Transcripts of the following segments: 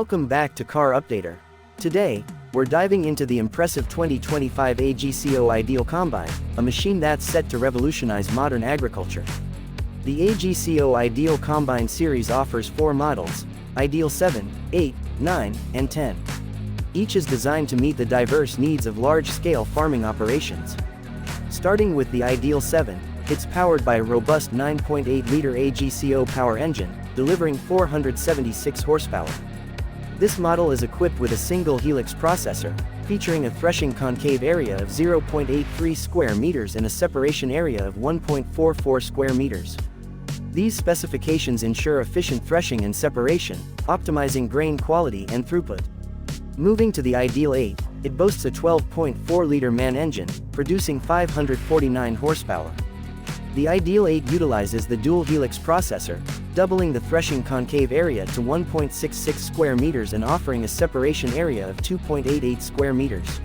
Welcome back to Car Updater. Today, we're diving into the impressive 2025 AGCO Ideal Combine, a machine that's set to revolutionize modern agriculture. The AGCO Ideal Combine series offers 4 models: Ideal 7, 8, 9, and 10. Each is designed to meet the diverse needs of large-scale farming operations. Starting with the Ideal 7, it's powered by a robust 9.8-liter AGCO power engine, delivering 476 horsepower. This model is equipped with a single helix processor, featuring a threshing concave area of 0.83 square meters and a separation area of 1.44 square meters. These specifications ensure efficient threshing and separation, optimizing grain quality and throughput. Moving to the Ideal 8, it boasts a 12.4-liter MAN engine, producing 549 horsepower. The Ideal 8 utilizes the dual helix processor, doubling the threshing concave area to 1.66 square meters and offering a separation area of 2.88 square meters.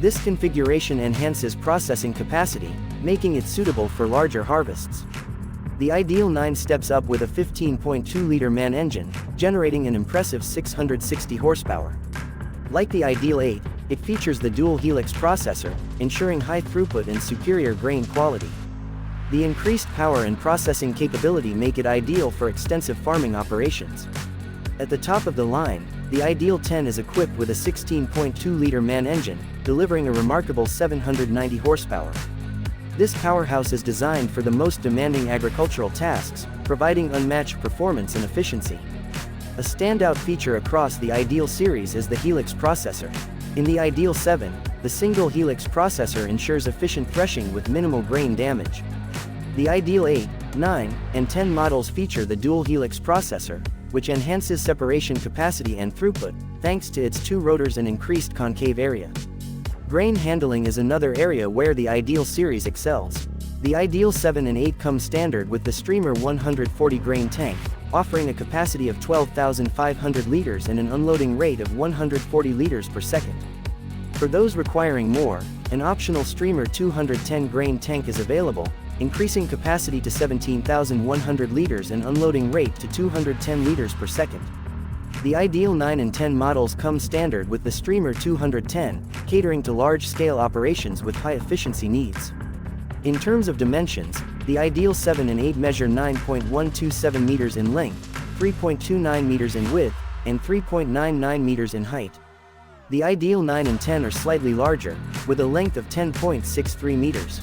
This configuration enhances processing capacity, making it suitable for larger harvests. The Ideal 9 steps up with a 15.2-liter MAN engine, generating an impressive 660 horsepower. Like the Ideal 8, it features the dual helix processor, ensuring high throughput and superior grain quality. The increased power and processing capability make it ideal for extensive farming operations. At the top of the line, the Ideal 10 is equipped with a 16.2-liter MAN engine, delivering a remarkable 790 horsepower. This powerhouse is designed for the most demanding agricultural tasks, providing unmatched performance and efficiency. A standout feature across the Ideal series is the helix processor. In the Ideal 7, the single helix processor ensures efficient threshing with minimal grain damage. The Ideal 8, 9, and 10 models feature the dual helix processor, which enhances separation capacity and throughput, thanks to its 2 rotors and increased concave area. Grain handling is another area where the Ideal series excels. The Ideal 7 and 8 come standard with the Streamer 140 grain tank, offering a capacity of 12,500 liters and an unloading rate of 140 liters per second. For those requiring more, an optional Streamer 210 grain tank is available, increasing capacity to 17,100 liters and unloading rate to 210 liters per second. The Ideal 9 and 10 models come standard with the Streamer 210, catering to large-scale operations with high-efficiency needs. In terms of dimensions, the Ideal 7 and 8 measure 9.127 meters in length, 3.29 meters in width, and 3.99 meters in height. The Ideal 9 and 10 are slightly larger, with a length of 10.63 meters.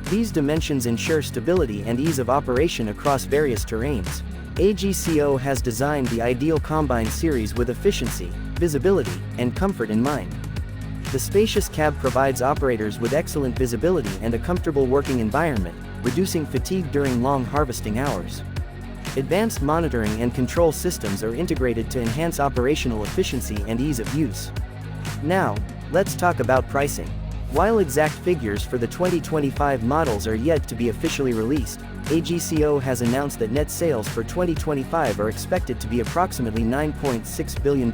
These dimensions ensure stability and ease of operation across various terrains. AGCO has designed the Ideal Combine series with efficiency, visibility, and comfort in mind. The spacious cab provides operators with excellent visibility and a comfortable working environment, reducing fatigue during long harvesting hours. Advanced monitoring and control systems are integrated to enhance operational efficiency and ease of use. Now, let's talk about pricing. While exact figures for the 2025 models are yet to be officially released, AGCO has announced that net sales for 2025 are expected to be approximately $9.6 billion,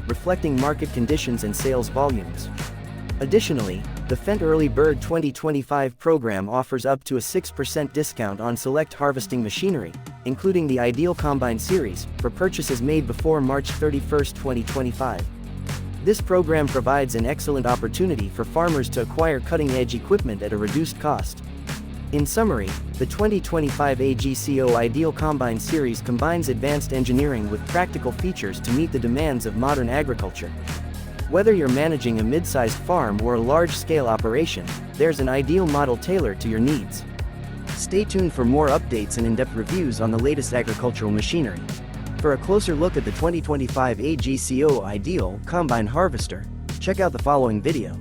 reflecting market conditions and sales volumes. Additionally, the Fendt Early Bird 2025 program offers up to a 6% discount on select harvesting machinery, including the Ideal Combine series, for purchases made before March 31, 2025. This program provides an excellent opportunity for farmers to acquire cutting-edge equipment at a reduced cost. In summary, the 2025 AGCO Ideal Combine series combines advanced engineering with practical features to meet the demands of modern agriculture. Whether you're managing a mid-sized farm or a large-scale operation, there's an Ideal model tailored to your needs. Stay tuned for more updates and in-depth reviews on the latest agricultural machinery. For a closer look at the 2025 AGCO Ideal Combine Harvester, check out the following video.